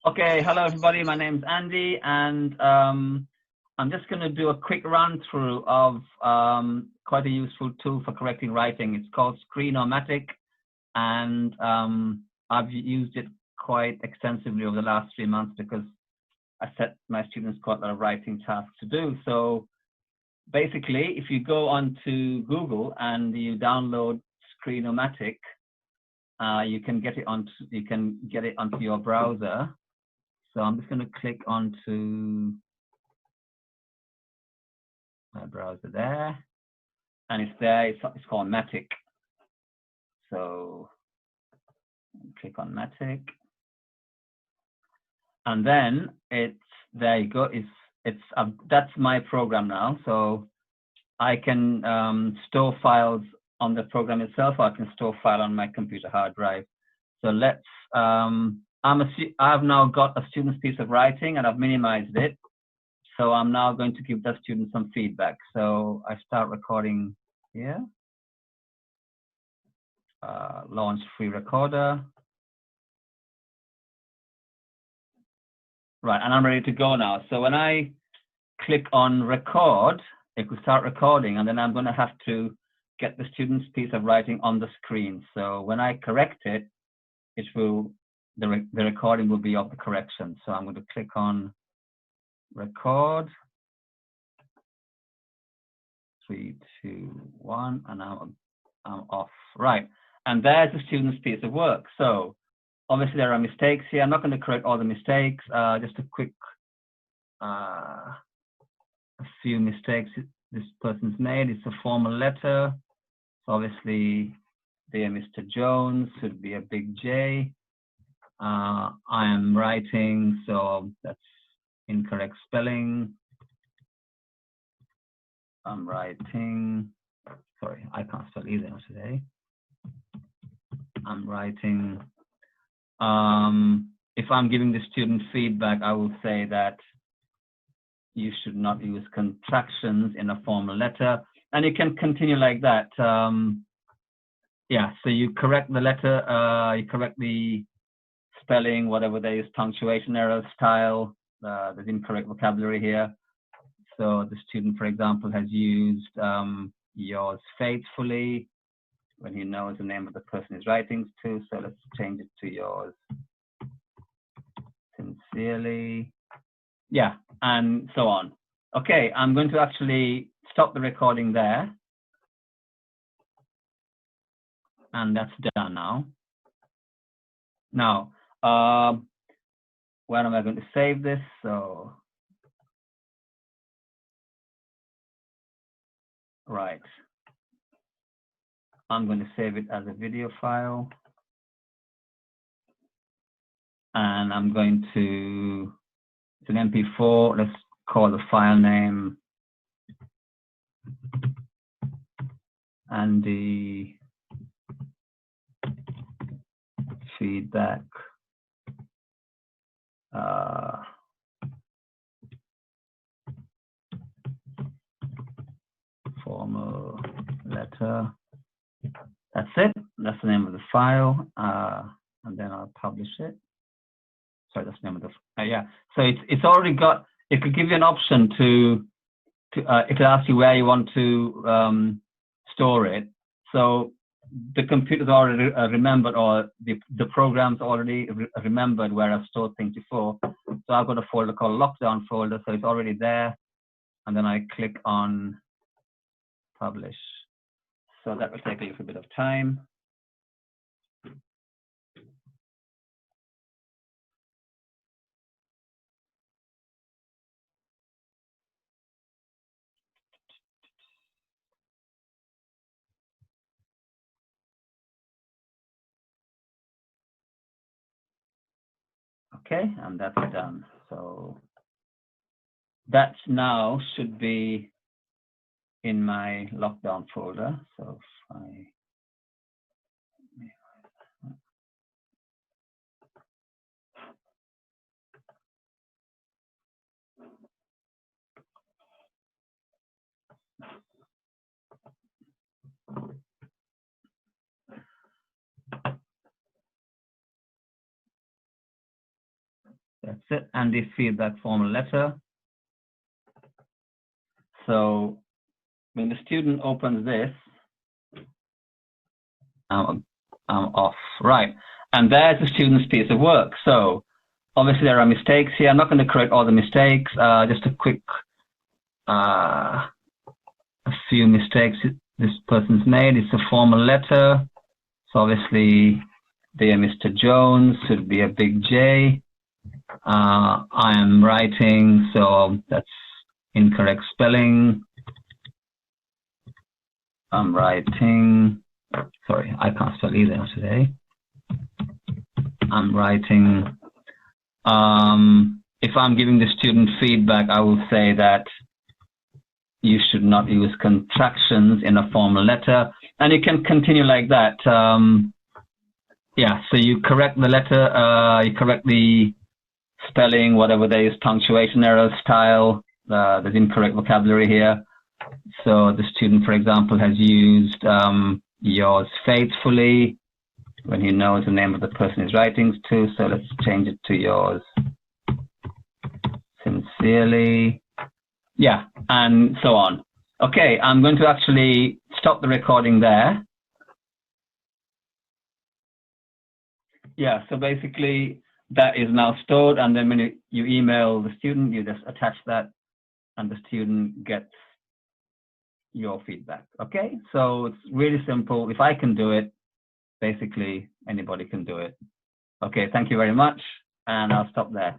Okay, hello everybody. My name's Andy, and I'm just going to do a quick run through of quite a useful tool for correcting writing. It's called Screencast-O-Matic, and I've used it quite extensively over the last 3 months because I set my students quite a lot of writing tasks to do. So basically, if you go onto Google and you download Screencast-O-Matic, you can get it onto your browser. So I'm just going to click onto my browser there, and it's there. It's called Matic. So click on Matic, and then there you go. That's my program now. So I can store files on the program itself, or I can store file on my computer hard drive. So let's. I've now got a student's piece of writing, and I've minimized it. So I'm now going to give the student some feedback. So I start recording here. Launch free recorder. Right, and I'm ready to go now. So when I click on record, it will start recording, and then I'm going to have to get the student's piece of writing on the screen. So when I correct it, the recording will be of the correction. So I'm going to click on record. 3, 2, 1, and now I'm off. Right, and there's the student's piece of work. So obviously there are mistakes here. I'm not going to correct all the mistakes. Just a quick, a few mistakes this person's made. It's a formal letter. So obviously, dear Mr. Jones should be a big J. I am writing, so that's incorrect spelling. I'm writing, sorry, I can't spell either today. I'm writing, if I'm giving the student feedback, I will say that you should not use contractions in a formal letter, and you can continue like that. Yeah, so you correct the letter, you correct the spelling, whatever there is, punctuation errors, style, there's incorrect vocabulary here. So the student, for example, has used yours faithfully when he knows the name of the person he's writing to. So let's change it to yours sincerely. Yeah, and so on. Okay, I'm going to actually stop the recording there. And that's done now. Now, where am I going to save this? So, right. I'm going to save it as a video file. And I'm going to, it's an MP4. Let's call the file name Andy feedback. Formal letter. That's it. That's the name of the file. And then I'll publish it. Sorry, that's the name of the yeah. So it's already got. It could give you an option to it could ask you where you want to store it. So the computer's already remembered, or the program's already remembered where I've stored things before. So I've got a folder called lockdown folder, so it's already there. And then I click on publish. So that will take a little bit of time. Okay, and that's done. So that now should be in my lockdown folder. So if I That's it. Andy feedback formal letter. So when the student opens this, I'm off, right? And there's the student's piece of work. So obviously there are mistakes here. I'm not going to correct all the mistakes. Just a quick, a few mistakes this person's made. It's a formal letter. So obviously, dear Mr. Jones should be a big J. I am writing, so that's incorrect spelling. I'm writing, sorry, I can't spell either today. I'm writing, if I'm giving the student feedback, I will say that you should not use contractions in a formal letter, and you can continue like that. Yeah, so you correct the letter, you correct the spelling, whatever there is, punctuation error, style, there's incorrect vocabulary here. So the student, for example, has used yours faithfully when he knows the name of the person he's writing to. So let's change it to yours sincerely. Yeah, and so on. Okay, I'm going to actually stop the recording there. Yeah, so basically that is now stored, and then when you email the student, you just attach that and the student gets your feedback. Okay, so it's really simple. If I can do it, basically anybody can do it. Okay, thank you very much, and I'll stop there.